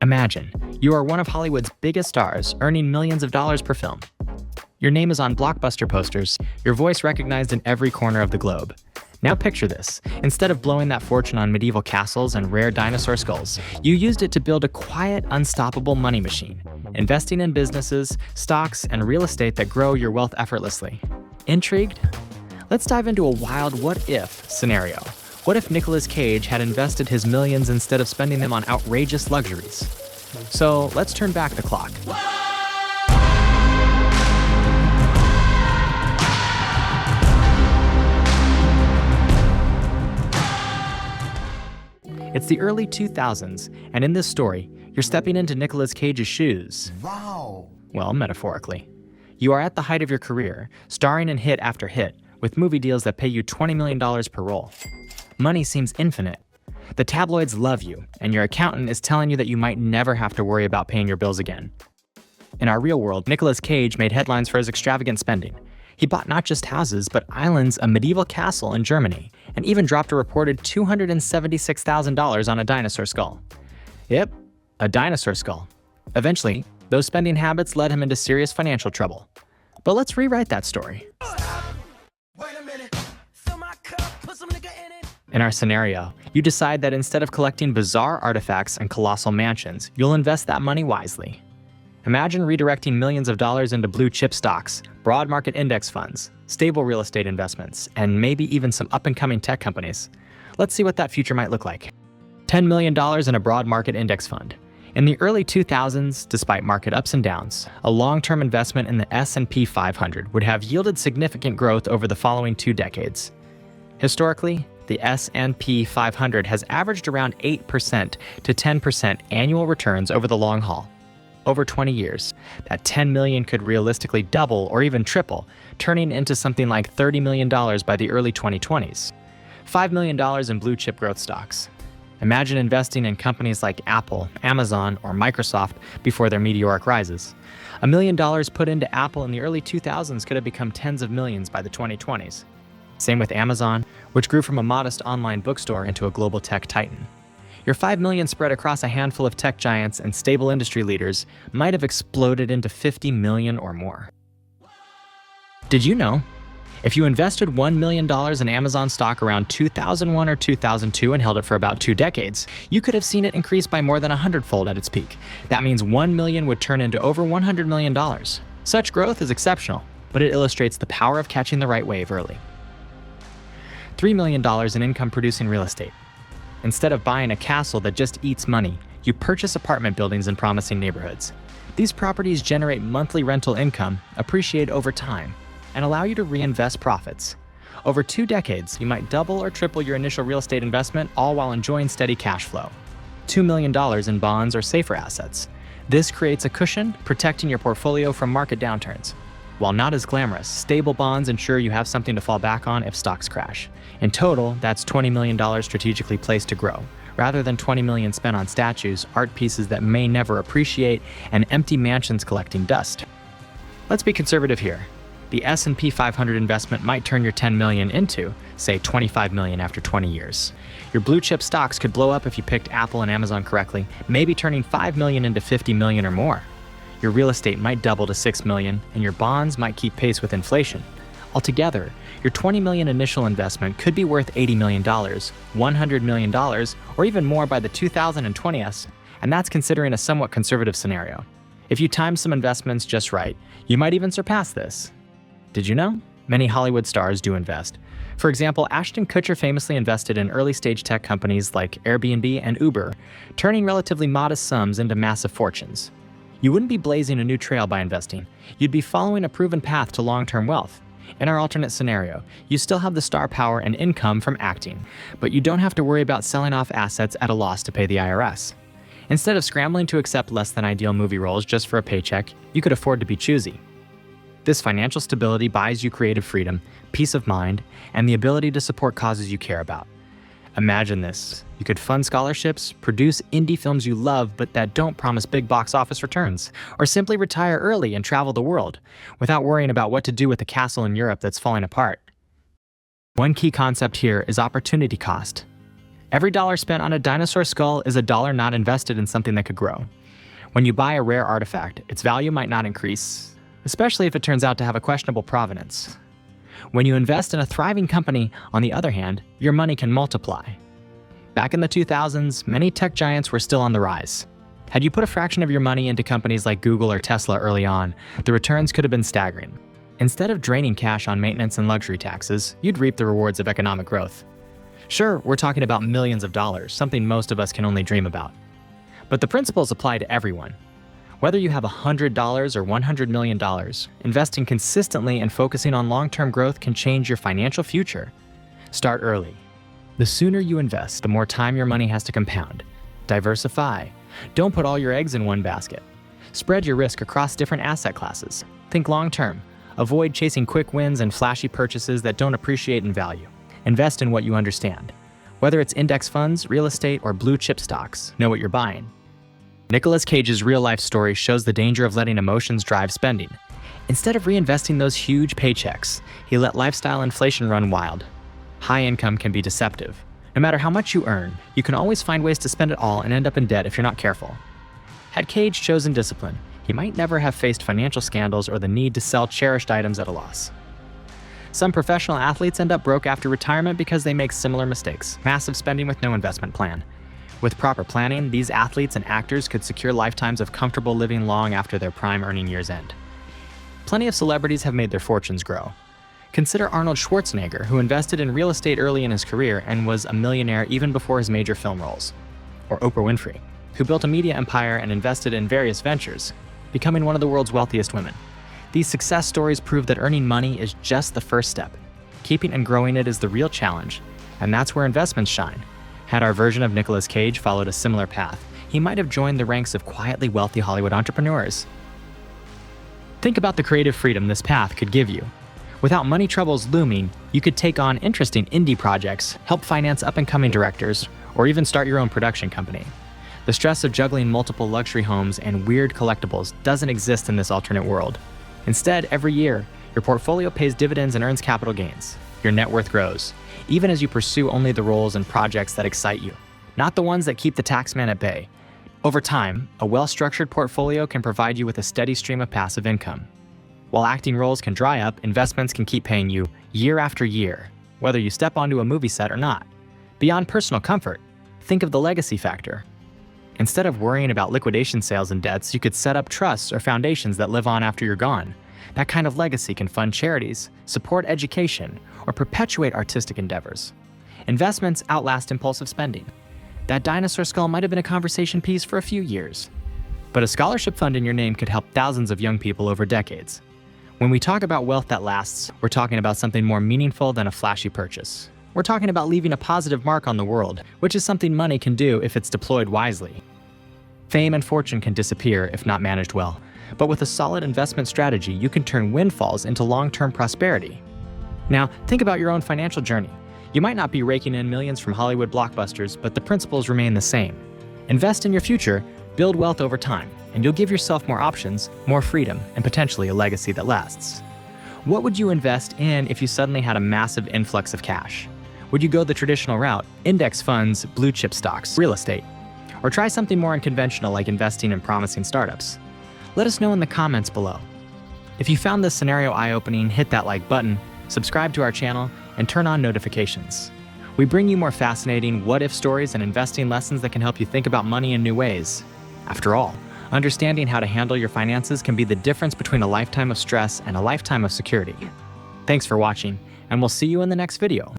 Imagine, you are one of Hollywood's biggest stars, earning millions of dollars per film. Your name is on blockbuster posters, your voice recognized in every corner of the globe. Now picture this. Instead of blowing that fortune on medieval castles and rare dinosaur skulls, you used it to build a quiet, unstoppable money machine, investing in businesses, stocks, and real estate that grow your wealth effortlessly. Intrigued? Let's dive into a wild what-if scenario. What if Nicolas Cage had invested his millions instead of spending them on outrageous luxuries? So let's turn back the clock. It's the early 2000s, and in this story, you're stepping into Nicolas Cage's shoes. Wow. Well, metaphorically. You are at the height of your career, starring in hit after hit, with movie deals that pay you $20 million per role. Money seems infinite. The tabloids love you, and your accountant is telling you that you might never have to worry about paying your bills again. In our real world, Nicolas Cage made headlines for his extravagant spending. He bought not just houses, but islands, a medieval castle in Germany, and even dropped a reported $276,000 on a dinosaur skull. Yep, a dinosaur skull. Eventually, those spending habits led him into serious financial trouble. But let's rewrite that story. In our scenario, you decide that instead of collecting bizarre artifacts and colossal mansions, you'll invest that money wisely. Imagine redirecting millions of dollars into blue chip stocks, broad market index funds, stable real estate investments, and maybe even some up-and-coming tech companies. Let's see what that future might look like. $10 million in a broad market index fund. In the early 2000s, despite market ups and downs, a long-term investment in the S&P 500 would have yielded significant growth over the following 2 decades. Historically, the S&P 500 has averaged around 8% to 10% annual returns over the long haul. Over 20 years, that $10 million could realistically double or even triple, turning into something like $30 million by the early 2020s. $5 million in blue chip growth stocks. Imagine investing in companies like Apple, Amazon, or Microsoft before their meteoric rises. $1 million put into Apple in the early 2000s could have become tens of millions by the 2020s. Same with Amazon, which grew from a modest online bookstore into a global tech titan. Your $5 million spread across a handful of tech giants and stable industry leaders might have exploded into $50 million or more. Did you know? If you invested $1 million in Amazon stock around 2001 or 2002 and held it for about 2 decades, you could have seen it increase by more than 100-fold at its peak. That means $1 million would turn into over $100 million. Such growth is exceptional, but it illustrates the power of catching the right wave early. $3 million in income-producing real estate. Instead of buying a castle that just eats money, you purchase apartment buildings in promising neighborhoods. These properties generate monthly rental income, appreciate over time, and allow you to reinvest profits. Over 2 decades, you might double or triple your initial real estate investment, all while enjoying steady cash flow. $2 million in bonds or safer assets. This creates a cushion, protecting your portfolio from market downturns. While not as glamorous, stable bonds ensure you have something to fall back on if stocks crash. In total, that's $20 million strategically placed to grow, rather than $20 million spent on statues, art pieces that may never appreciate, and empty mansions collecting dust. Let's be conservative here. The S&P 500 investment might turn your $10 million into, say, $25 million after 20 years. Your blue chip stocks could blow up if you picked Apple and Amazon correctly, maybe turning $5 million into $50 million or more. Your real estate might double to $6 million, and your bonds might keep pace with inflation. Altogether, your $20 million initial investment could be worth $80 million, $100 million, or even more by the 2020s, and that's considering a somewhat conservative scenario. If you time some investments just right, you might even surpass this. Did you know? Many Hollywood stars do invest. For example, Ashton Kutcher famously invested in early-stage tech companies like Airbnb and Uber, turning relatively modest sums into massive fortunes. You wouldn't be blazing a new trail by investing. You'd be following a proven path to long-term wealth. In our alternate scenario, you still have the star power and income from acting, but you don't have to worry about selling off assets at a loss to pay the IRS. Instead of scrambling to accept less than ideal movie roles just for a paycheck, you could afford to be choosy. This financial stability buys you creative freedom, peace of mind, and the ability to support causes you care about. Imagine this. You could fund scholarships, produce indie films you love but that don't promise big box office returns, or simply retire early and travel the world without worrying about what to do with the castle in Europe that's falling apart. One key concept here is opportunity cost. Every dollar spent on a dinosaur skull is a dollar not invested in something that could grow. When you buy a rare artifact, its value might not increase, especially if it turns out to have a questionable provenance. When you invest in a thriving company, on the other hand, your money can multiply. Back in the 2000s, many tech giants were still on the rise. Had you put a fraction of your money into companies like Google or Tesla early on, the returns could have been staggering. Instead of draining cash on maintenance and luxury taxes, you'd reap the rewards of economic growth. Sure, we're talking about millions of dollars, something most of us can only dream about. But the principles apply to everyone. Whether you have $100 or $100 million, investing consistently and focusing on long-term growth can change your financial future. Start early. The sooner you invest, the more time your money has to compound. Diversify. Don't put all your eggs in one basket. Spread your risk across different asset classes. Think long-term. Avoid chasing quick wins and flashy purchases that don't appreciate in value. Invest in what you understand. Whether it's index funds, real estate, or blue chip stocks, know what you're buying. Nicolas Cage's real-life story shows the danger of letting emotions drive spending. Instead of reinvesting those huge paychecks, he let lifestyle inflation run wild. High income can be deceptive. No matter how much you earn, you can always find ways to spend it all and end up in debt if you're not careful. Had Cage chosen discipline, he might never have faced financial scandals or the need to sell cherished items at a loss. Some professional athletes end up broke after retirement because they make similar mistakes, massive spending with no investment plan. With proper planning, these athletes and actors could secure lifetimes of comfortable living long after their prime earning years end. Plenty of celebrities have made their fortunes grow. Consider Arnold Schwarzenegger, who invested in real estate early in his career and was a millionaire even before his major film roles. Or Oprah Winfrey, who built a media empire and invested in various ventures, becoming one of the world's wealthiest women. These success stories prove that earning money is just the first step. Keeping and growing it is the real challenge, and that's where investments shine. Had our version of Nicolas Cage followed a similar path, he might have joined the ranks of quietly wealthy Hollywood entrepreneurs. Think about the creative freedom this path could give you. Without money troubles looming, you could take on interesting indie projects, help finance up-and-coming directors, or even start your own production company. The stress of juggling multiple luxury homes and weird collectibles doesn't exist in this alternate world. Instead, every year, your portfolio pays dividends and earns capital gains. Your net worth grows, even as you pursue only the roles and projects that excite you, not the ones that keep the taxman at bay. Over time, a well-structured portfolio can provide you with a steady stream of passive income. While acting roles can dry up, investments can keep paying you year after year, whether you step onto a movie set or not. Beyond personal comfort, think of the legacy factor. Instead of worrying about liquidation sales and debts, you could set up trusts or foundations that live on after you're gone. That kind of legacy can fund charities, support education, or perpetuate artistic endeavors. Investments outlast impulsive spending. That dinosaur skull might have been a conversation piece for a few years, but a scholarship fund in your name could help thousands of young people over decades. When we talk about wealth that lasts, we're talking about something more meaningful than a flashy purchase. We're talking about leaving a positive mark on the world, which is something money can do if it's deployed wisely. Fame and fortune can disappear if not managed well, but with a solid investment strategy, you can turn windfalls into long-term prosperity. Now, think about your own financial journey. You might not be raking in millions from Hollywood blockbusters, but the principles remain the same. Invest in your future, build wealth over time, and you'll give yourself more options, more freedom, and potentially a legacy that lasts. What would you invest in if you suddenly had a massive influx of cash? Would you go the traditional route, index funds, blue chip stocks, real estate? Or try something more unconventional like investing in promising startups? Let us know in the comments below. If you found this scenario eye-opening, hit that like button, subscribe to our channel, and turn on notifications. We bring you more fascinating what-if stories and investing lessons that can help you think about money in new ways. After all, understanding how to handle your finances can be the difference between a lifetime of stress and a lifetime of security. Thanks for watching, and we'll see you in the next video.